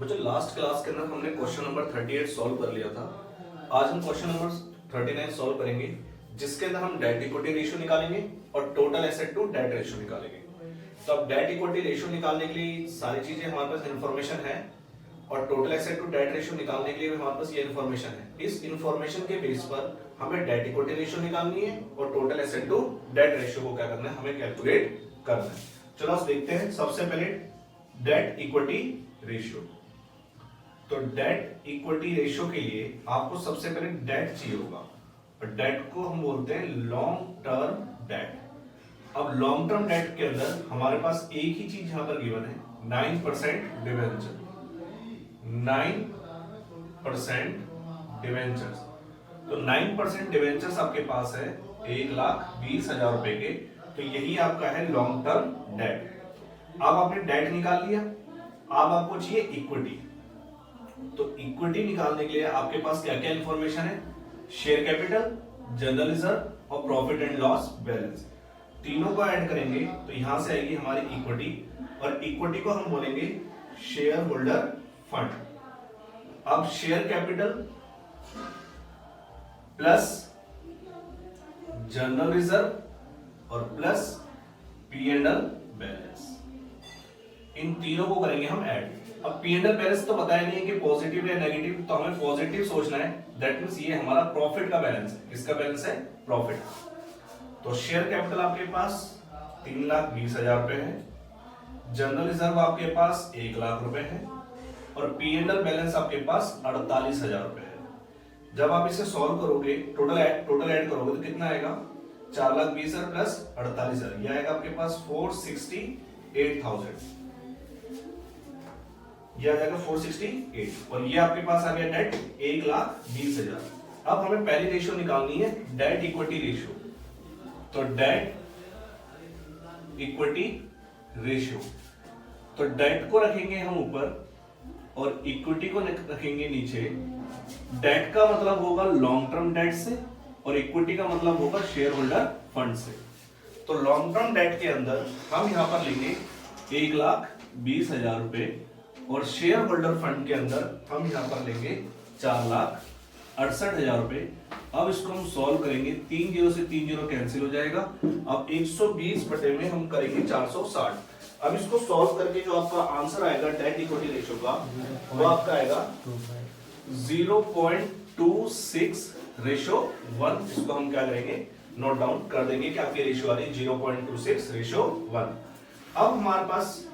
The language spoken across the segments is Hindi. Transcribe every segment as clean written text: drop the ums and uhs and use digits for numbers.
बच्चों लास्ट क्लास के अंदर हमने क्वेश्चन नंबर 38 सॉल्व कर लिया था। आज हम क्वेश्चन नंबर 39 सॉल्व करेंगे, जिसके अंदर हम डेट इक्विटी रेशियो निकालेंगे और total asset to debt ratio निकालेंगे। तो अब डेट इक्विटी रेशियो निकालने के लिए सारी चीजें हमारे पास इन्फॉर्मेशन है और total asset to debt ratio निकालने के लिए भी हमारे पास ये इन्फॉर्मेशन है। इस इन्फॉर्मेशन के बेस पर हमें डेट इक्विटी रेशियो निकालनी है और total asset to debt ratio को क्या करना है, हमें कैलकुलेट करना है। चलो आज देखते हैं। सबसे पहले डेट इक्विटी रेशियो। तो डेट इक्विटी रेशियो के लिए आपको सबसे पहले डेट चाहिए होगा और डेट को हम बोलते हैं लॉन्ग टर्म डेट। अब लॉन्ग टर्म डेट के अंदर हमारे पास एक ही चीज यहां पर गिवन है, 9% डिवेंचर। 9% डिवेंचर्स। तो 9% डिवेंचर्स आपके पास है 1,20,000 रुपए के। तो यही आपका है लॉन्ग टर्म डेट। अब आपने डेट निकाल लिया, अब आपको चाहिए इक्विटी। तो इक्विटी निकालने के लिए आपके पास क्या क्या इंफॉर्मेशन है, शेयर कैपिटल, जनरल रिजर्व और प्रॉफिट एंड लॉस बैलेंस। तीनों को ऐड करेंगे तो यहां से आएगी हमारी इक्विटी और इक्विटी को हम बोलेंगे शेयर होल्डर फंड। अब share capital plus general reserve और plus P and L balance, इन तीनों को करेंगे हम ऐड। अब पी एंड एल बैलेंस तो बताया नहीं है कि पॉजिटिव या नेगेटिव, तो हमें पॉजिटिव सोचना है। दैट मींस ये हमारा प्रॉफिट का बैलेंस है। किसका बैलेंस है? प्रॉफिट। तो शेयर कैपिटल आपके पास 3,20,000 रुपए है, जनरल रिजर्व आपके पास 1,00,000 रुपए है और पी एंड एल बैलेंस आपके पास 48,000 रुपए है। जब आप इसे सॉल्व करोगे, टोटल ऐड करोगे तो कितना आएगा? 4,20,000 प्लस 48,000, यह आएगा आपके पास 468,000। यह आ जाएगा 468 और ये आपके पास आ गया डेट 1,20,000। अब हमें पहली रेशियो निकालनी है, डेट इक्विटी रेशियो। तो डेट इक्विटी रेशियो, तो डेट को रखेंगे हम ऊपर और इक्विटी को रखेंगे नीचे। डेट का मतलब होगा लॉन्ग टर्म डेट से और इक्विटी का मतलब होगा शेयर होल्डर फंड से। तो लॉन्ग टर्म डेट के अंदर हम यहां पर लेंगे 1,20,000 रुपए और शेयर होल्डर फंड के अंदर हम यहां पर लेंगे 4,68,000 रुपए। अब इसको हम सॉल्व करेंगे, 3 जीरो से 3 जीरो कैंसिल हो जाएगा। अब 120 बटे में हम करेंगे 460। अब इसको सॉल्व करके जो आपका आंसर आएगा डेट इक्विटी रेशियो का, वो आपका आएगा 0.26:1। इसको हम क्या करेंगे, नोट डाउन कर देंगे कि आपकी रेशियो आ रही है 0.26:1। अब हमारे पास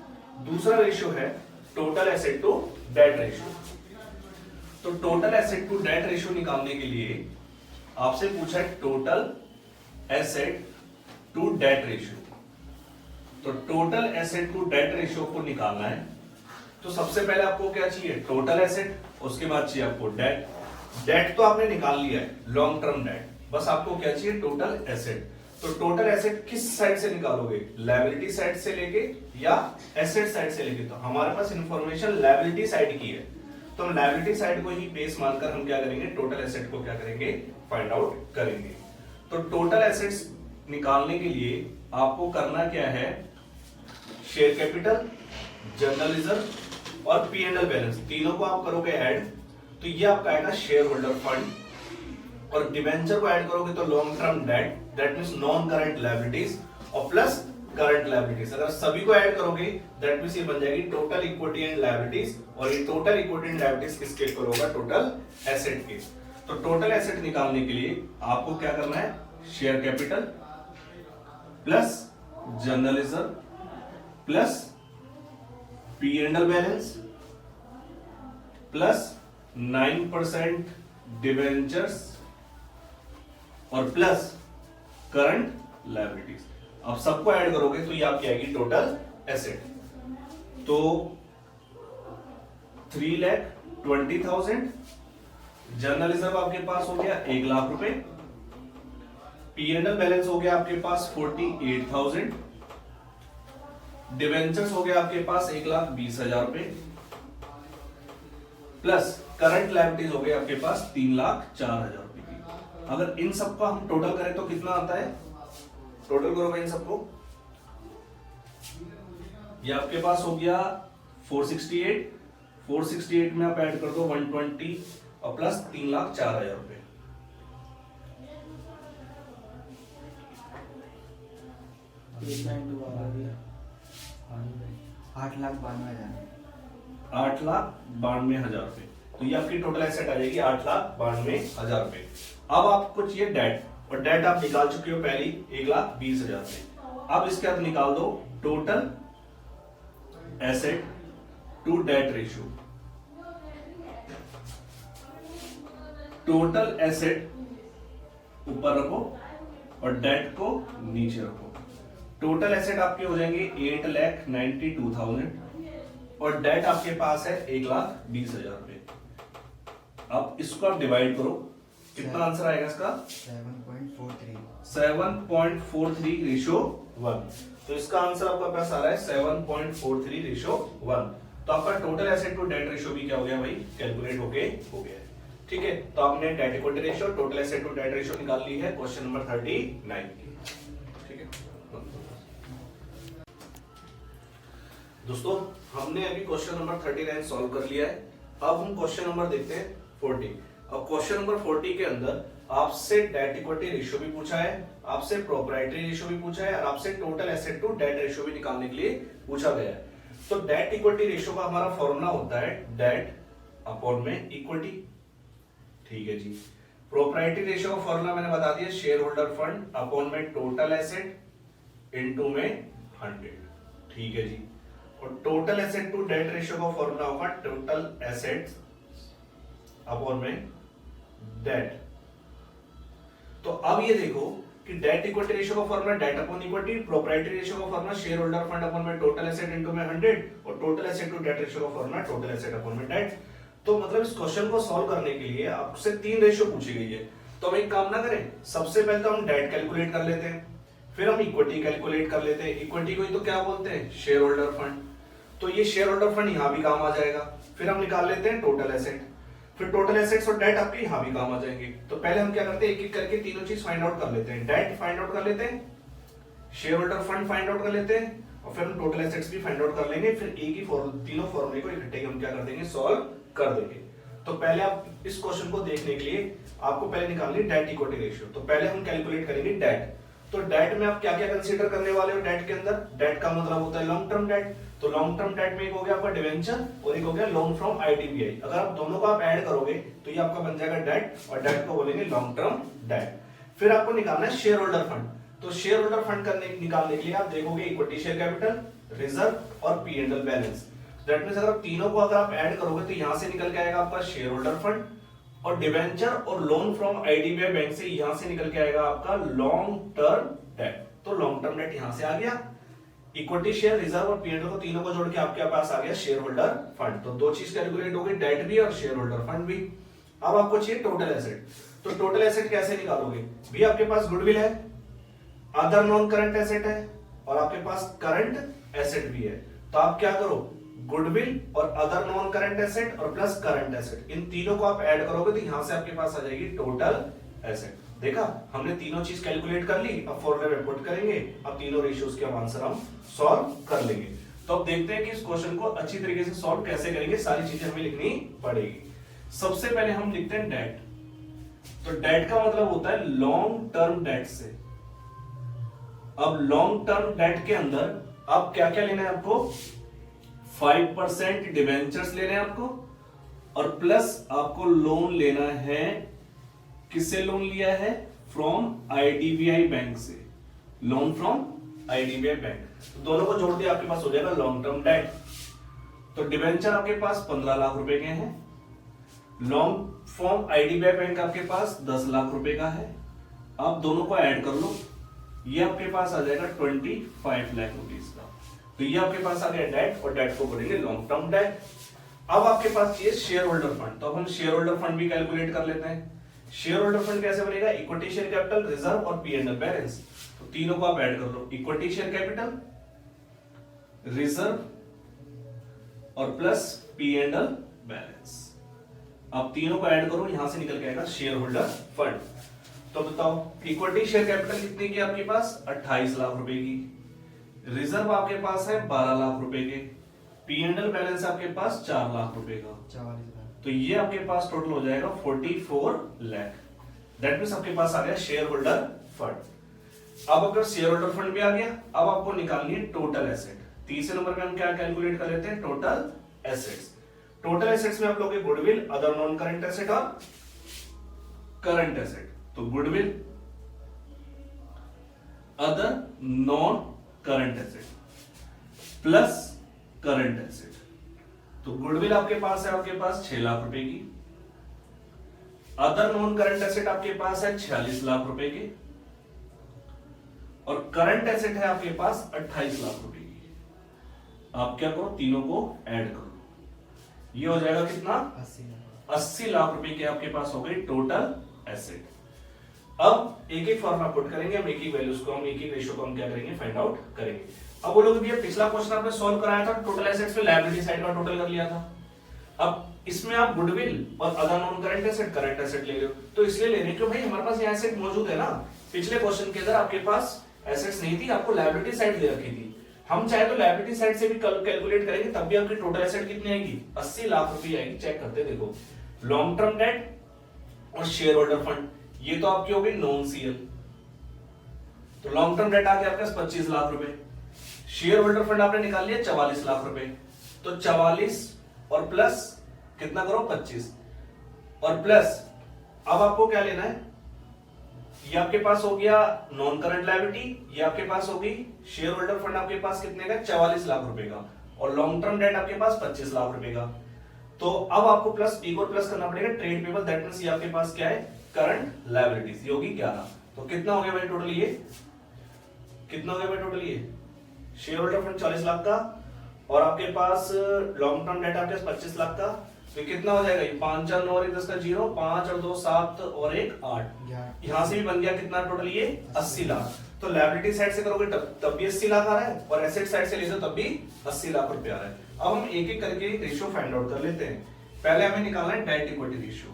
दूसरा रेशियो है total asset to debt ratio. तो total asset to debt ratio निकालने के लिए आपसे पूछा है total asset to debt ratio. तो total asset to debt ratio को निकालना है तो सबसे पहले आपको क्या चाहिए, टोटल एसेट, उसके बाद चाहिए आपको डेट। डेट तो आपने निकाल लिया है, लॉन्ग टर्म डेट, बस आपको क्या चाहिए, टोटल एसेट। तो टोटल एसेट किस साइड से निकालोगे, लायबिलिटी साइड से लेके या एसेट साइड से लेके? तो हमारे पास इंफॉर्मेशन लायबिलिटी साइड की है, तो हम लायबिलिटी साइड को ही बेस मानकर हम क्या करेंगे, टोटल एसेट को क्या करेंगे, फाइंड आउट करेंगे। तो टोटल एसेट्स निकालने के लिए आपको करना क्या है, शेयर कैपिटल, जनरल रिजर्व और पी एंड एल बैलेंस, तीनों को आप करोगे ऐड तो ये आपका आएगा शेयर होल्डर फंड। और डिवेंचर को ऐड करोगे तो long term date, that means non current liabilities और प्लस करंट लायबिलिटीज। अगर सभी को ऐड करोगे दैट मींस ये बन जाएगी टोटल इक्विटी एंड लायबिलिटीज, और ये टोटल इक्विटी एंड लायबिलिटीज किसके इक्वल होगा, टोटल एसेट के। तो टोटल एसेट निकालने के लिए आपको क्या करना है, share capital plus general reserve plus P and L balance plus 9% debentures और प्लस करंट लायबिलिटीज। अब सबको ऐड करोगे तो ये आपकी आएगी टोटल एसेट। तो 3,20,000, जनरल रिजर्व आपके पास हो गया 1,00,000 रुपए, पी एंड एल बैलेंस हो गया आपके पास 48,000, डिवेंचर्स हो गया आपके पास 1,20,000 रुपए प्लस करंट लायबिलिटीज हो गए आपके पास 3,04,000 रुपए की। अगर इन सबका हम टोटल करें तो कितना आता है, टोटल करोगे इन सबको, ये आपके पास हो गया 468, 468 में आप ऐड कर दो 120 और प्लस 3,04,000 रुपए। 8,92,000 रुपए। तो ये आपकी टोटल एसेट आ जाएगी 8,92,000 रुपए। अब आपको चाहिए डेट, और डेट आप निकाल चुके हो पहली 1,20,000 रुपए। अब इसके बाद निकाल दो total asset to debt ratio. Total asset ऊपर रखो और डेट को नीचे रखो। टोटल एसेट आपके हो जाएंगे 8,92,000 और डेट आपके पास है 1,20,000 रुपए। अब इसको आप डिवाइड करो, कितना आंसर आएगा इसका? 7.43 रेशो 1। तो इसका आंसर आपका पास आ रहा है 7.43 रेशो 1। तो आपका total asset to debt ratio भी क्या हो गया भाई? कैलकुलेट हो गया। ठीक है, तो आपने debt equity ratio, total asset to debt ratio निकाल ली है क्वेश्चन नंबर 39 की। ठीक है दोस्तों, हमने अभी क्वेश्चन नंबर 39 सॉल्व कर लिया है। अब हम क्वेश्चन नंबर देखते हैं 40। अब क्वेश्चन नंबर 40 के अंदर आपसे डेट इक्विटी रेशियो भी पूछा है, आपसे प्रोप्राइटरी रेशियो भी पूछा है और आपसे total asset to debt ratio भी निकालने के लिए पूछा गया है। तो डेट इक्विटी रेशियो का हमारा फॉर्मूला होता है डेट अपॉन में इक्विटी। ठीक है जी। प्रोप्राइटरी रेशियो का फॉर्मूला मैंने बता दिया, शेयर होल्डर फंड अपॉन में टोटल एसेट इनटू में 100। ठीक है जी। और total asset to debt ratio का फॉर्मूला होगा टोटल एसेट्स अपॉन में डेट। तो अब ये देखो कि डेट इक्विटी रेशियो का formula debt upon equity, proprietary ratio का formula share holder fund upon में टोटल एसेट इनटू में 100 और total asset to debt ratio का फॉर्मूला टोटल एसेट अपॉन में डेट। तो मतलब इस क्वेश्चन को सॉल्व करने के लिए आपसे 3 रेशियो पूछी गई है। तो हम एक काम ना करें, सबसे पहले तो हम डेट कैलकुलेट कर लेते हैं, फिर हम इक्विटी कैलकुलेट कर लेते हैं। इक्विटी को ही तो क्या बोलते हैं? Share holder fund. तो ये शेयर होल्डर फंड यहां भी काम आ जाएगा। फिर हम निकाल लेते हैं टोटल एसेट, फिर टोटल एसेट्स और डेट आपके यहां भी काम आ जाएंगे। तो पहले हम क्या करते हैं, एक एक करके तीनों चीज फाइंड आउट कर लेते हैं। डेट फाइंड आउट कर लेते हैं, share holder fund find out कर लेते हैं और फिर हम टोटल एसेट्स भी फाइंड आउट कर लेंगे। फिर एक ही तीनों फॉर्मूले को इकट्ठे हम क्या कर देंगे, सॉल्व कर देंगे। तो पहले आप इस क्वेश्चन को देखने के लिए आपको पहले निकालनी डेट इक्विटी रेशियो। तो पहले हम कैलकुलेट करेंगे डेट। तो डेट में आप क्या क्या कंसीडर करने वाले हो? डेट के अंदर डेट का मतलब होता है लॉन्ग टर्म डेट। तो लॉन्ग टर्म डेट में एक हो गया आपका डिवेंचर और एक हो गया लोन फ्रॉम आईडीबीआई। अगर आप दोनों को आप ऐड करोगे तो ये आपका बन जाएगा डेट और डेट को बोलेंगे लॉन्ग टर्म डेट। फिर आपको निकालना है शेयर होल्डर फंड। तो शेयर होल्डर फंड निकालने के लिए आप देखोगे इक्विटी शेयर कैपिटल, रिजर्व और P and L balance. That means अगर तीनों को अगर आप ऐड करोगे तो यहां से निकल के आएगा आपका शेयर होल्डर फंड और डिवेंचर और लोन फ्रॉम आईडीबीआई बैंक से यहां से निकल के आएगा आपका लॉन्ग टर्म डेट। तो लॉन्ग टर्म डेट यहां से आ गया। इक्विटी शेयर, रिजर्व और पीएनएल को तीनों को जोड़ के आपके पास आ गया शेयर होल्डर फंड। तो दो चीज कैलकुलेट हो गई, डेट भी और शेयर होल्डर फंड भी। अब आपको चाहिए टोटल एसेट। तो टोटल एसेट कैसे निकालोगे? भी आपके पास गुडविल है, अदर नॉन करंट एसेट है और आपके पास करंट एसेट भी है। तो आप क्या करो, गुडविल और अदर नॉन करंट एसेट और प्लस करंट एसेट, इन तीनों को आप ऐड करोगे तो यहां से आपके पास आ जाएगी टोटल एसेट। देखा, हमने तीनों चीज कैलकुलेट कर ली। अब फॉर्मूले में पुट करेंगे, अब तीनों रेशियोज के आंसर हम सॉल्व कर लेंगे। तो अब देखते हैं कि इस क्वेश्चन को अच्छी तरीके से सॉल्व कैसे करेंगे। सारी चीजें हमें लिखनी पड़ेगी। सबसे पहले हम लिखते हैं डेट। तो डेट का मतलब होता है लॉन्ग टर्म डेट से। अब लॉन्ग टर्म डेट के अंदर अब क्या क्या लेना है आपको? 5% डिवेंचर्स लेने हैं आपको और प्लस आपको लोन लेना है। किससे लोन लिया है? फ्रॉम आईडीबीआई बैंक से, लोन फ्रॉम आईडीबीआई बैंक। तो दोनों को जोड़ दिया आपके पास हो जाएगा लॉन्ग टर्म डेट। तो डिवेंचर आपके पास 15 लाख रुपए के हैं, लोन फ्रॉम आईडीबीआई बैंक आपके पास 10 लाख रुपए का है। आप दोनों को ऐड कर लो, ये आपके पास आ जाएगा 25 लाख रुपीस का। तो ये आपके पास आ गया डेट और डेट को बोलेंगे लॉन्ग टर्म डेट। अब आपके पास चाहिए शेयर होल्डर फंड। तो अब हम शेयर होल्डर फंड भी कैलकुलेट कर लेते हैं। शेयर होल्डर फंड कैसे बनेगा? इक्विटी शेयर कैपिटल, रिजर्व और पी एंड एल बैलेंस। तो तीनों को आप ऐड कर लो, इक्विटी शेयर कैपिटल, रिजर्व और plus P and L balance. अब तीनों को ऐड करो, यहां से निकल के आएगा शेयर होल्डर फंड। तो बताओ, इक्विटी शेयर कैपिटल कितने की आपके पास? 28 लाख रुपए की। रिजर्व आपके पास है 12 लाख रुपए के पी एंड एल बैलेंस आपके पास 4 लाख रुपए का, 44,000। तो ये आपके पास टोटल हो जाएगा 44 लाख। दैट मींस आपके पास आ गया शेयर होल्डर फंड। अब अगर शेयर होल्डर फंड भी आ गया, अब आपको निकालनी है टोटल एसेट। तीसरे नंबर पे हम क्या कैलकुलेट कर लेते हैं, टोटल एसेट्स। टोटल एसेट्स में आप लोग goodwill, other non current asset और करंट एसेट। तो goodwill, other non current asset plus current asset. तो गुडविल आपके पास है, आपके पास 6 लाख रुपए की। अदर नॉन करंट एसेट आपके पास है 46 लाख रुपए के, और करंट एसेट है आपके पास 28 लाख रुपए की। आप क्या करो, तीनों को ऐड करो, ये हो जाएगा कितना, 80 लाख रुपए के आपके पास हो गई टोटल एसेट। अब एक एक फॉर्मूला पुट करेंगे हम, एक एक वैल्यूज को हम, एक एक रेशियो को हम क्या करेंगे, फाइंड आउट करेंगे। अब बोलोगे भैया पिछला क्वेश्चन आपने सॉल्व कराया था, टोटल एसेट्स में लायबिलिटी साइड का टोटल कर लिया था। अब इसमें आप गुडविल और other non current asset, current asset ले रहे हो, तो इसलिए ले रहे क्यों भाई, हमारे पास ये एसेट मौजूद है ना। पिछले क्वेश्चन के अंदर आपके पास एसेट्स नहीं थी, आपको लायबिलिटी साइड दे रखी थी। हम चाहे तो लायबिलिटी साइड से भी कैलकुलेट करेंगे, तब भी आपकी टोटल एसेट कितनी आएगी, 80 लाख रुपए आएगी। चेक करते देखो, लॉन्ग टर्म डेट और शेयर होल्डर फंड, ये तो आपकी हो गई नॉन सीएल। तो लॉन्ग टर्म डेट आ गया आपके पास 25 लाख रुपए, शेयर होल्डर फंड आपने निकाल लिया 44 लाख रुपए। तो 44 और प्लस कितना करो, 25 और प्लस, अब आपको क्या लेना है, ये आपके पास हो गया नॉन करंट लायबिलिटी, ये आपके पास होगी शेयर होल्डर फंड आपके पास कितने का, 44 लाख रुपए का, और लॉन्ग टर्म डेट आपके पास 25 लाख रुपए का। तो अब आपको प्लस एक और प्लस करना पड़ेगा, ट्रेड पेबल, दैट मींस ये आपके पास क्या है, करंट लायबिलिटीज, ये होगी 11। तो कितना हो गया भाई टोटल, ये कितना हो गया भाई टोटल, ये शेयर होल्डर फंड 40 लाख का, और आपके पास लॉन्ग टर्म डेट आपके पास 25 लाख का। तो कितना हो जाएगा, 5 4 9 और 10 का 0, 5 और 2 7 और 1 8, यहां से भी बन गया कितना टोटल, ये 80 लाख। तो लायबिलिटी साइड से करोगे तब भी 80 लाख आ रहा है, और एसेट साइड से ले जाओ तब भी 80 लाख रुपए आ रहा है। अब हम एक एक करके रेशियो फाइंड आउट कर लेते हैं। पहले हमें निकालना है डेट इक्विटी रेशियो।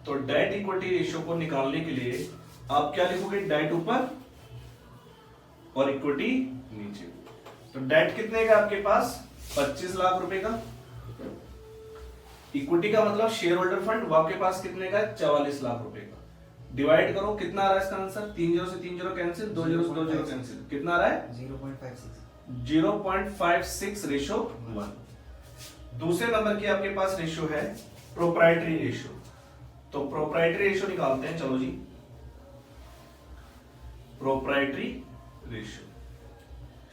तो डेट इक्विटी रेशियो को निकालने के लिए आप क्या लिखोगे, डेट ऊपर और इक्विटी नीचे। तो डेट कितने का आपके पास, 25 लाख रुपए का। इक्विटी का मतलब शेयर होल्डर फंड, वो आपके पास कितने का, 44 लाख रुपए का। डिवाइड करो, कितना आ रहा है इसका आंसर, 3 0 से 3 0 कैंसिल, 2 0 से 2 0 कैंसिल, कितना आ रहा है, 0.56 रेशो 1। दूसरे नंबर की आपके पास रेशियो है प्रोप्राइटरी रेशियो। तो प्रोप्राइटरी रेशियो निकालते हैं, चलो जी। Proprietary ratio,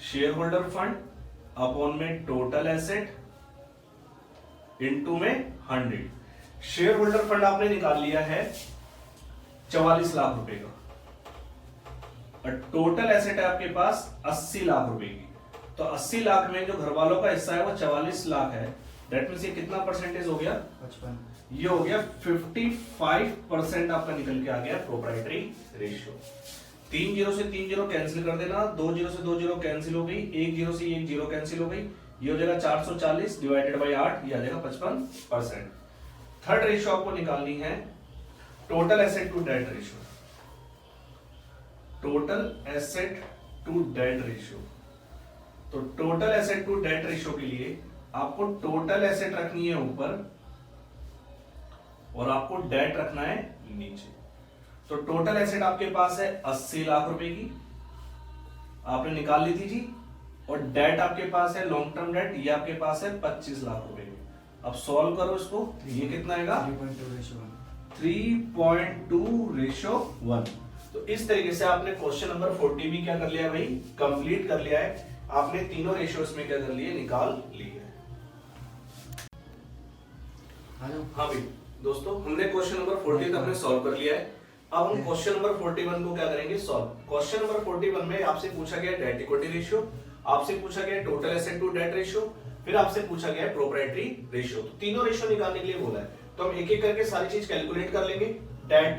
share holder fund upon में टोटल एसेट इनटू में 100। शेयर होल्डर फंड आपने निकाल लिया है 44 लाख रुपए का, और टोटल एसेट है आपके पास 80 लाख रुपए की। तो 80 लाख में जो घर वालों का हिस्सा है वो 44 लाख है, दैट मींस ये कितना परसेंटेज हो गया, 55। ये हो गया 55% आपका निकल के आ गया प्रोप्राइटरी रेशियो। 3 0 से 3 0 कैंसिल कर देना, 2 0 से 2 0 कैंसिल हो गई, 1 0 से 1 0 कैंसिल हो गई, ये हो जाएगा 440 डिवाइडेड बाई 8, ये आ जाएगा 55%। थर्ड रेशियो आपको निकालनी है total asset to debt ratio. Total asset to debt ratio, तो total asset to debt ratio के लिए आपको टोटल एसेट रखनी है ऊपर और आपको डेट रखना है नीचे। तो टोटल एसेट आपके पास है 80 लाख रुपए की, आपने निकाल ली थी जी, और डेट आपके पास है लॉन्ग टर्म डेट, ये आपके पास है 25 लाख रुपए की। अब सॉल्व करो इसको, ये कितना आएगा, 3.2 रेशो 1। तो इस तरीके से आपने क्वेश्चन नंबर 40 भी क्या कर लिया भाई, कंप्लीट कर लिया है। आपने तीनों रेशियोज में क्या कर लिए, निकाल लिए। हाँ भाई दोस्तों, हमने क्वेश्चन नंबर 40 तक हमने सॉल्व कर लिया है। अब हम क्वेश्चन नंबर 41 को क्या करेंगे, सॉल्व। क्वेश्चन नंबर 41 में आपसे पूछा गया डेट इक्विटी रेशियो, आपसे पूछा गया total asset to debt ratio, फिर आपसे पूछा गया प्रोप्राइटरी रेशियो। तो तीनों रेशियो निकालने के लिए बोला है, तो हम एक एक करके सारी चीज कैलकुलेट कर लेंगे। डेट,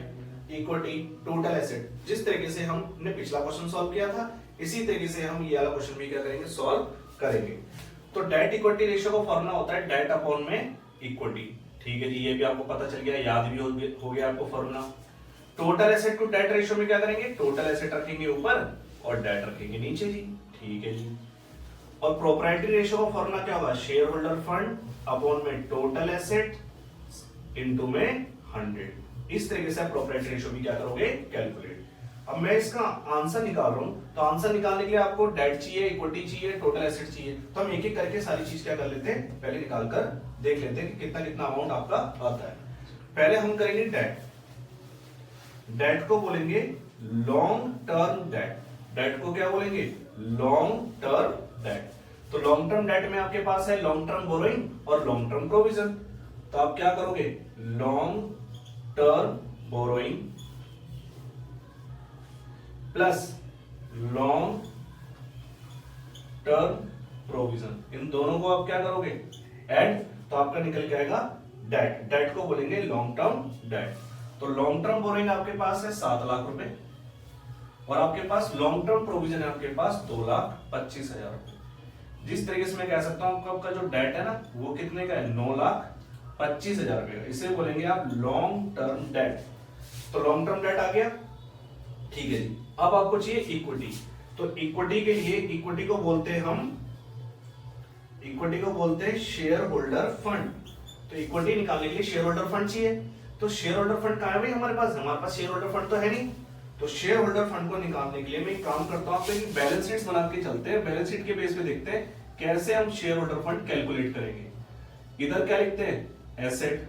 इक्विटी, टोटल एसेट, जिस तरीके से हमने पिछला क्वेश्चन सॉल्व किया था, इसी तरीके से हम ये वाला क्वेश्चन भी क्या करेंगे, सॉल्व करेंगे। तो डेट इक्विटी रेशियो का फॉर्मूला होता है डेट अपॉन में इक्विटी। ठीक है जी, ये भी आपको पता चल गया, याद भी हो गया आपको formula. Total asset to debt ratio में क्या करेंगे, टोटल एसेट रखेंगे ऊपर और डेट रखेंगे नीचे जी। ठीक है जी। और प्रोप्राइटरी रेशियो का फॉर्मूला क्या होगा, शेयर होल्डर फंड अपॉन में टोटल एसेट इनटू में 100। इस तरीके से आप प्रोप्राइटरी रेशियो भी क्या करोगे, कैलकुलेट। अब मैं इसका आंसर निकाल रहा हूं, तो आंसर निकालने के लिए आपको डेट चाहिए, इक्विटी चाहिए, टोटल एसेट चाहिए। तो हम एक एक करके सारी चीज क्या कर लेते हैं, पहले निकाल कर देख लेते हैं कि कितना कितना अमाउंट आपका आता है। पहले हम करेंगे डेट। डेट को बोलेंगे लॉन्ग टर्म डेट। डेट को क्या बोलेंगे, लॉन्ग टर्म डेट। तो लॉन्ग टर्म डेट में आपके पास है लॉन्ग टर्म बोरोइंग और लॉन्ग टर्म प्रोविजन। तो आप क्या करोगे, long term borrowing plus long term provision, इन दोनों को आप क्या करोगे, ऐड। तो आपका निकल के आएगा डेट। डेट को बोलेंगे लॉन्ग टर्म डेट। तो लॉन्ग टर्म बोरोइंग आपके पास है 7 लाख रुपए और आपके पास लॉन्ग टर्म प्रोविजन है आपके पास 2,25,000 रुपए। जिस तरीके से मैं कह सकता हूं आपका जो डेट है ना वो कितने का है, 9,25,000 रुपए का। इसे बोलेंगे आप लॉन्ग टर्म डेट। तो लॉन्ग टर्म डेट आ गया, ठीक है जी। अब आपको चाहिए इक्विटी। तो इक्विटी के लिए इक्विटी को बोलते हैं हम, इक्विटी को बोलते हैं शेयर होल्डर फंड। तो इक्विटी निकालने के लिए शेयर होल्डर फंड चाहिए। तो शेयर होल्डर फंड कहां है भाई, हमारे पास शेयर होल्डर फंड तो है नहीं। तो शेयर होल्डर फंड को निकालने के लिए मैं एक काम करता हूं, आपको एक बैलेंस शीट बना के चलते हैं। बैलेंस शीट के बेस पे देखते हैं कैसे हम शेयर होल्डर फंड कैलकुलेट करेंगे। इधर क्या लिखते हैं, एसेट।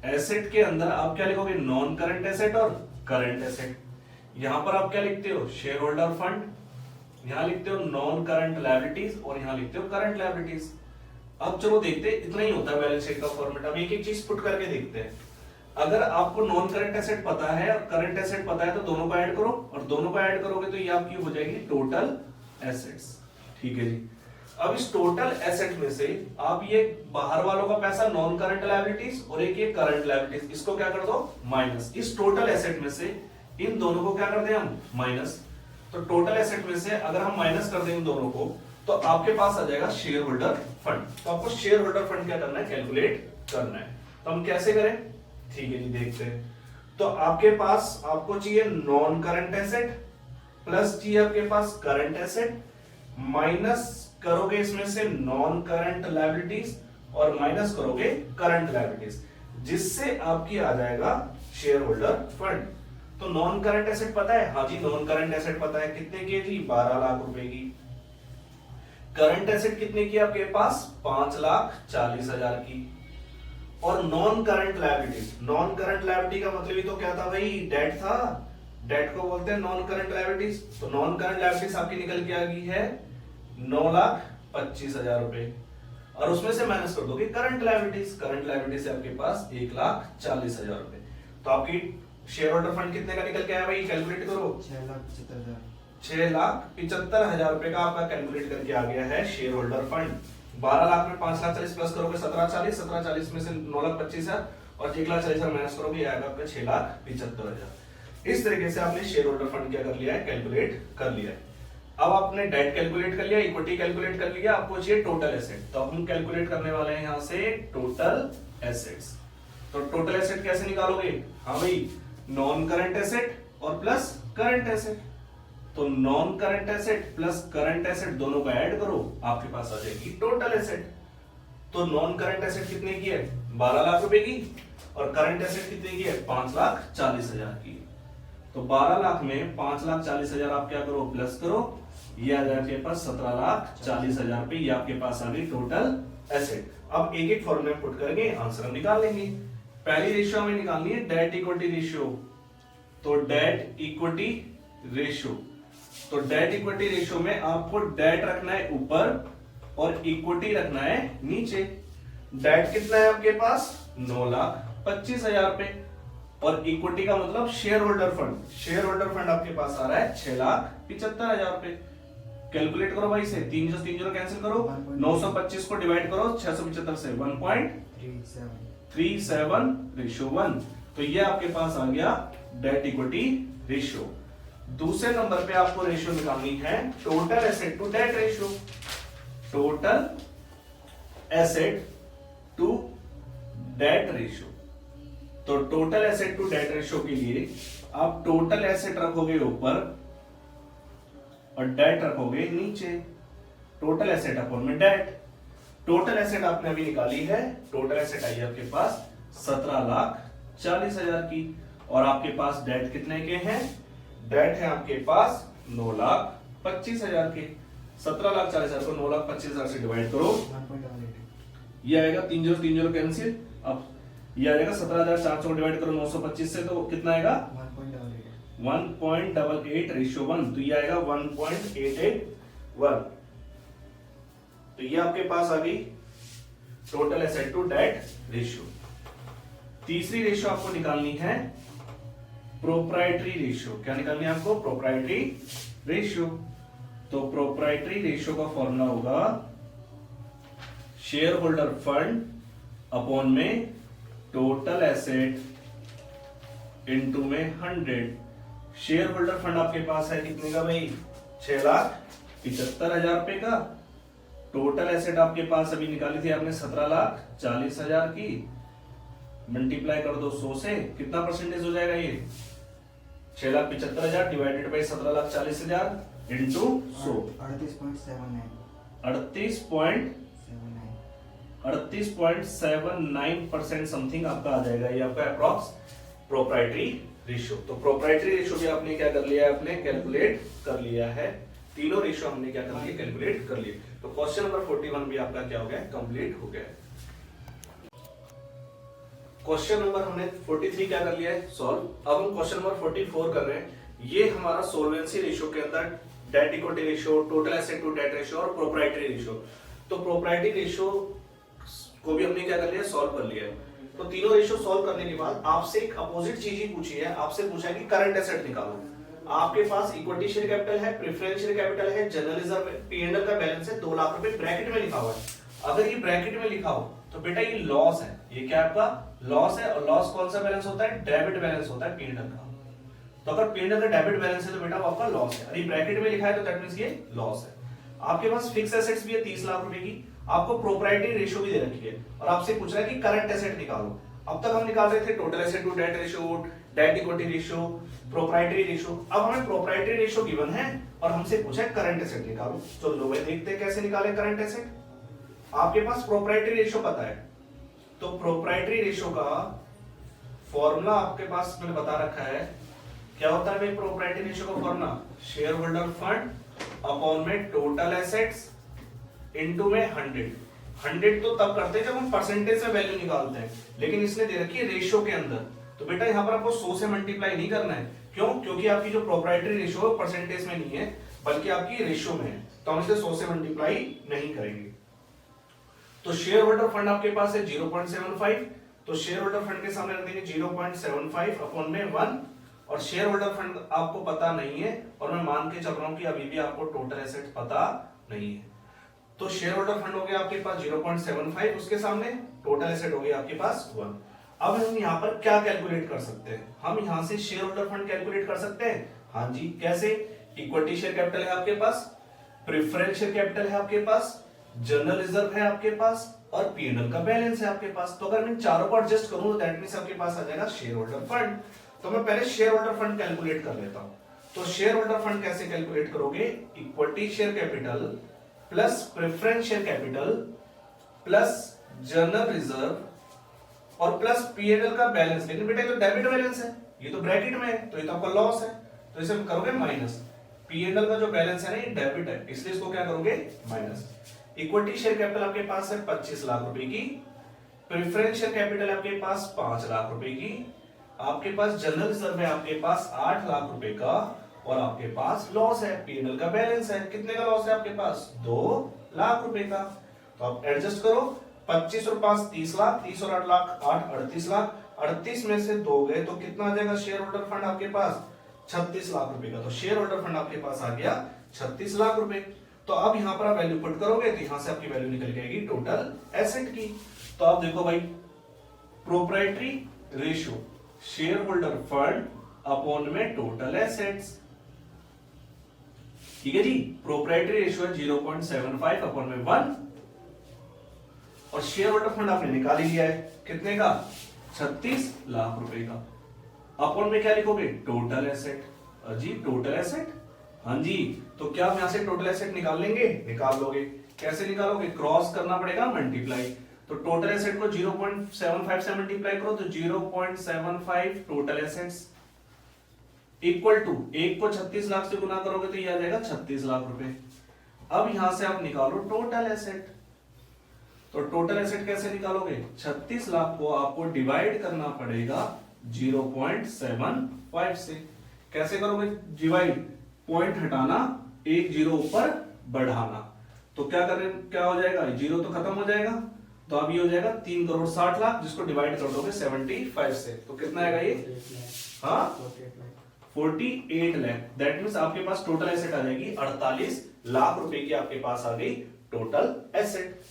एसेट के अंदर आप क्या लिखोगे, नॉन करंट एसेट और करंट एसेट। यहां पर आप क्या लिखते हो, शेयर होल्डर फंड, यहां लिखते हो नॉन करंट लायबिलिटीज और यहां लिखते हो करंट लायबिलिटीज। अब चलो देखते हैं, इतना ही होता है बैलेंस शीट का फॉर्मेट। अब एक एक चीज पुट करके देखते हैं। अगर आपको नॉन करंट एसेट पता है और करंट एसेट पता है तो दोनों को ऐड करो, और दोनों को ऐड करोगे तो ये आपकी हो जाएगी टोटल एसेट्स। ठीक है जी। अब इस टोटल एसेट में से आप ये बाहर वालों का पैसा नॉन करंट लायबिलिटीज और एक ये करंट लायबिलिटीज, इसको क्या कर दो, माइनस। इस टोटल एसेट में से इन दोनों को क्या कर दें हम, माइनस। तो टोटल एसेट में से अगर हम माइनस कर दें इन दोनों को तो आपके पास आ जाएगा शेयर होल्डर फंड। तो आपको शेयर होल्डर फंड क्या करना है, कैलकुलेट करना है। तो हम कैसे करें, ठीक है जी, देखते हैं। तो आपके पास आपको चाहिए नॉन करंट एसेट प्लस चाहिए आपके पास करंट एसेट, माइनस करोगे इसमें से नॉन करंट लायबिलिटीज और माइनस करोगे करंट लायबिलिटीज, जिससे आपकी आ जाएगा शेयर होल्डर फंड। तो नॉन करंट एसेट पता है, हाँ जी नॉन करंट एसेट पता है, कितने की जी, 12 लाख रुपए की। करंट एसेट कितने की आपके पास, 5,40,000 की। और non current liabilities, non current liability का मतलब ही तो क्या था भाई, डेट था। डेट को बोलते हैं नॉन करंट लायबिलिटीज। तो नॉन करंट लायबिलिटीज आपकी निकल के आ गई है 9,25,000 रुपए, और उसमें से माइनस कर दोगे करंट लायबिलिटीज। करंट लायबिलिटीज से आपके पास 1,40,000 रुपए। तो आपकी शेयर होल्डर फंड कितने का निकल के आया भाई, कैलकुलेट करो, 6,75,000 रुपए का आपका कैलकुलेट करके आ गया है शेयर होल्डर फंड। 12 लाख में 5,40,000 प्लस करोगे 17,40,000, 17,40,000 में से 9,25,000 और 1,40,000 माइनस करोगे आएगा आपका 6,75,000। इस तरीके से आपने शेयर होल्डर फंड क्या कर लिया है, कैलकुलेट कर लिया है। अब आपने डेट कैलकुलेट कर लिया, इक्विटी कैलकुलेट कर लिया, आपको चाहिए टोटल एसेट। तो हम कैलकुलेट करने वाले हैं यहां से टोटल एसेट्स। तो टोटल एसेट कैसे निकालोगे, हाँ भाई नॉन करंट एसेट और प्लस करंट एसेट। तो non current asset plus current asset दोनों को ऐड करो, आपके पास आ जाएगी टोटल एसेट। तो नॉन करंट एसेट कितने की है, 12 लाख रुपए की, और करंट एसेट कितने की है, 5,40,000 की। तो 12 लाख में 5,40,000 आप क्या करो, प्लस करो, ये आ जाए आपके पास 17,40,000 रुपए। ये आपके पास आ गई टोटल एसेट। अब एक एक फॉर्मूले में पुट करके आंसर हम निकाल लेंगे। पहली रेशियो हमें निकालनी है डेट इक्विटी रेशियो। तो डेट इक्विटी रेशियो, तो डेट इक्विटी रेशियो में आपको डेट रखना है ऊपर और इक्विटी रखना है नीचे। डेट कितना है आपके पास, 9,25,000 रुपए, और इक्विटी का मतलब share holder fund. Share holder fund आपके पास आ रहा है 6,75,000 रुपए। कैलकुलेट करो भाई से, 3 से 3 कैंसिल करो, 925 को डिवाइड करो 675 से, 1.37:1। तो ये आपके पास आ गया डेट इक्विटी रेशियो। दूसरे नंबर पे आपको रेशियो निकालनी है total asset to debt ratio. Total asset to debt ratio. तो total asset to debt ratio के लिए आप टोटल एसेट रखोगे ऊपर और डेट रखोगे नीचे। टोटल एसेट अपॉन में डेट। टोटल एसेट आपने अभी निकाली है, टोटल एसेट आई है आपके पास 17,40,000 की, और आपके पास डेट कितने के हैं, डेट है आपके पास 9,25,000 के। 17,40,000 को 9,25,000 से डिवाइड करो, ये आएगा 3 0 3 0 कैंसिल। अब ये आएगा 17,400 को डिवाइड करो 925 से, तो कितना आएगा 1.88:1, तो ये आएगा 1.881। तो ये आपके पास आ गई total asset to debt ratio. तीसरी रेशियो आपको निकालनी है प्रोप्राइटरी रेशियो। क्या निकालनी है आपको, प्रोप्राइटरी रेशियो। तो प्रोप्राइटरी रेशियो का फॉर्मूला होगा शेयर होल्डर फंड अपॉन में टोटल एसेट इनटू में 100। शेयर होल्डर फंड आपके पास है कितने का भाई, 6,75,000 रुपए का। टोटल एसेट आपके पास अभी निकाली थी आपने 17,40,000 की, मल्टीप्लाई कर दो 100 से, कितना परसेंटेज हो जाएगा ये, 6,75,000 डिवाइडेड बाई 17,40,000 इंटू 100, 38.79% समथिंग आपका आ जाएगा। ये आपका अप्रॉक्स प्रोप्राइटरी रेशियो। तो प्रोप्राइटरी रेशियो भी आपने क्या कर लिया है, आपने कैलकुलेट कर लिया है। तीनों रेशियो हमने क्या कर लिया, कैलकुलेट कर लिए। तो क्वेश्चन नंबर 41 भी आपका क्या हो गया, कंप्लीट हो गया। क्वेश्चन नंबर हमने 43 क्या कर लिया है, सॉल्व। अब हम क्वेश्चन नंबर 44 कर रहे हैं। ये हमारा सोल्वेंसी रेशियो के अंदर debt equity ratio, total asset to debt ratio और प्रोप्राइटरी रेशियो। तो प्रोप्राइटरी रेशियो को भी हमने क्या कर लिया, सॉल्व कर लिया है। तो तीनों रेशियो सॉल्व करने के बाद आपसे एक अपोजिट चीज ही पूछी है, आपसे पूछा है कि करंट एसेट निकालो। आपके पास इक्विटी शेयर कैपिटल है, प्रेफरेंशियल कैपिटल है, जनरल रिजर्व, पी&एल का बैलेंस है 2 लाख रुपए ब्रैकेट में लिखा हुआ है। अगर ये ब्रैकेट में लिखा हो तो बेटा ये लॉस है, ये क्या आपका लॉस है। और लॉस कौन सा बैलेंस होता है, डेबिट बैलेंस होता है पी&एल का। तो अगर पी&एल का डेबिट बैलेंस है तो बेटा वो आपका लॉस है। अरे ब्रैकेट में लिखा है तो दैट मींस ये लॉस है। आपके पास फिक्स एसेट्स भी है 30 लाख रुपए की, आपको प्रोप्राइटरी रेशियो भी दे रखी है, और आपसे पूछ रहा है कि करंट एसेट निकालो। अब तक हम निकाल रहे थे total asset to debt ratio, debt equity ratio, proprietary ratio. अब हमें प्रोप्राइटरी रेशियो गिवन है और हमसे पूछा है करंट एसेट निकालो। चलो भाई देखते हैं कैसे निकाले करंट एसेट। आपके पास प्रोप्राइटरी रेशियो पता है, तो प्रोप्राइटरी रेशियो का फॉर्मूला आपके पास मैंने बता रखा है। क्या होता है भाई प्रोप्राइटरी रेशियो का formula, share holder fund upon में टोटल एसेट्स इनटू में 100 तो तब करते हैं जब हम परसेंटेज में वैल्यू निकालते हैं, लेकिन इसने दे रखी है रेशियो के अंदर। तो बेटा यहां पर आपको 100 से मल्टीप्लाई नहीं करना है। क्यों, क्योंकि आपकी जो प्रोप्राइटरी रेशियो है परसेंटेज में नहीं है बल्कि आपकी रेशियो में है, तो हम इसे 100 से मल्टीप्लाई नहीं करेंगे। तो शेयर होल्डर फंड आपके पास है 0.75, तो शेयर होल्डर फंड के सामने रख देंगे 0.75 अपॉन में 1, और शेयर होल्डर फंड आपको पता नहीं है, और मैं मान के चल रहा हूं कि अभी भी आपको टोटल एसेट पता नहीं है। तो शेयर होल्डर फंड हो गया आपके पास 0.75, उसके सामने टोटल एसेट हो गया आपके पास 1। अब हम यहाँ पर क्या कैलकुलेट कर सकते हैं, हम यहाँ से शेयर होल्डर फंड कैलकुलेट कर सकते हैं। हाँ जी, कैसे, इक्विटी शेयर कैपिटल है आपके पास, प्रेफरेंशियल कैपिटल है आपके पास, जनरल रिजर्व है आपके पास, और पी&एल का बैलेंस है आपके पास। तो अगर मैं चारों को एडजस्ट करूं तो दैट मींस आपके पास आ जाएगा शेयर होल्डर फंड। तो मैं पहले शेयर होल्डर फंड कैलकुलेट कर लेता हूं। तो शेयर होल्डर फंड कैसे कैलकुलेट करोगे, equity share capital plus preferential capital plus general reserve और प्लस पी&एल का बैलेंस। लेकिन बेटा ये तो डेबिट बैलेंस है, ये तो ब्रैकेट में है, तो ये तो आपका लॉस है, तो इसे करोगे माइनस। पी&एल का जो बैलेंस है ना ये डेबिट है, इसलिए इसको क्या करोगे माइनस। इक्विटी शेयर कैपिटल आपके पास है 25 लाख रुपए की, प्रेफरेंशियल कैपिटल आपके पास 5 लाख रुपए की, आपके पास जनरल रिजर्व है आपके पास 8 लाख रुपए का, और आपके पास लॉस है, पी&एल का बैलेंस है। कितने का लॉस है आपके पास, 2 लाख रुपए का। तो आप एडजस्ट करो, 25 और 5 30 लाख, 30 और 8 लाख 8 38 लाख, 38 में से 2 गए तो कितना आ जाएगा शेयर होल्डर फंड आपके पास 36 लाख रुपए का। तो शेयर होल्डर फंड आपके पास आ गया 36 लाख रुपए। तो अब यहां पर आप वैल्यू पुट करोगे तो यहां से आपकी वैल्यू निकल जाएगी टोटल एसेट की। तो आप देखो भाई, proprietary ratio share holder fund upon में टोटल एसेट्स, ठीक है जी। प्रोप्राइटरी रेशियो है 0.75 अपॉन में 1, और शेयर होल्डर फंड आपने निकाल ही लिया है कितने का, 36 लाख रुपए का। अपॉन में क्या लिखोगे, टोटल एसेट। जी टोटल एसेट, हाँ जी, तो क्या हम यहाँ से टोटल एसेट निकाल लेंगे? निकाल लोगे। कैसे निकालोगे? क्रॉस करना पड़ेगा, मल्टीप्लाई। तो टोटल एसेट को 0.75 से मल्टीप्लाई करो तो 0.75 टोटल एसेट्स इक्वल टू 1 को 36 लाख से गुना करोगे तो ये आ जाएगा 36 लाख रुपए। अब यहां से आप निकालो टोटल एसेट। तो टोटल एसेट कैसे निकालोगे? 36 लाख को आपको डिवाइड करना पड़ेगा 0.75 से। कैसे करोगे डिवाइड? पॉइंट हटाना, एक जीरो ऊपर बढ़ाना। तो क्या हो जाएगा? जीरो तो खत्म हो जाएगा, तो अब ये हो जाएगा 3 करोड़ 60 लाख, जिसको डिवाइड कर दोगे 75 से तो कितना आएगा ये? हाँ, 48 लाख। दैट मींस आपके पास टोटल एसेट आ जाएगी 48 लाख रुपए की आपके पास आ गई टोटल एसेट।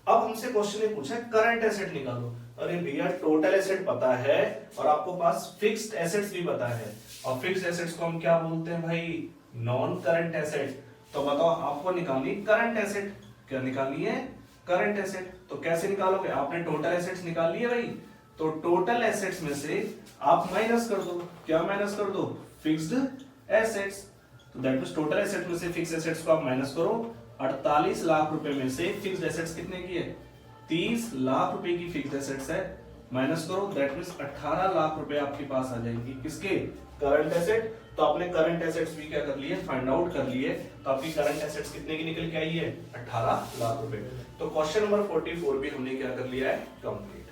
अब हमसे क्वेश्चन ने पूछा है करंट एसेट निकालो। अरे भैया टोटल एसेट पता है और आपको पास फिक्स्ड एसेट्स भी पता है, और फिक्स्ड एसेट्स को हम क्या बोलते हैं भाई? Non current asset. तो बताओ आपको निकालनी करंट एसेट। क्या निकालनी है? Current asset. तो कैसे निकालोगे? आपने टोटल एसेट्स निकाल लिए भाई, तो टोटल एसेट्स में से आप माइनस कर दो। क्या माइनस कर दो? Fixed assets. तो दैट मींस टोटल एसेट में से फिक्स्ड एसेट्स को आप माइनस करो। 48 लाख रुपए में से फिक्स्ड एसेट्स कितने की है? 30 लाख रुपए की फिक्स्ड एसेट्स है, माइनस करो। दैट मींस 18 लाख रुपए आपके पास आ जाएंगी। किसके? Current asset. तो आपने करंट एसेट्स भी क्या कर लिए? फाइंड आउट कर लिए। तो आपकी करंट एसेट्स कितने की निकल के आई है? 18 लाख रुपए। तो क्वेश्चन नंबर 44 भी हमने क्या कर लिया है? कंप्लीट।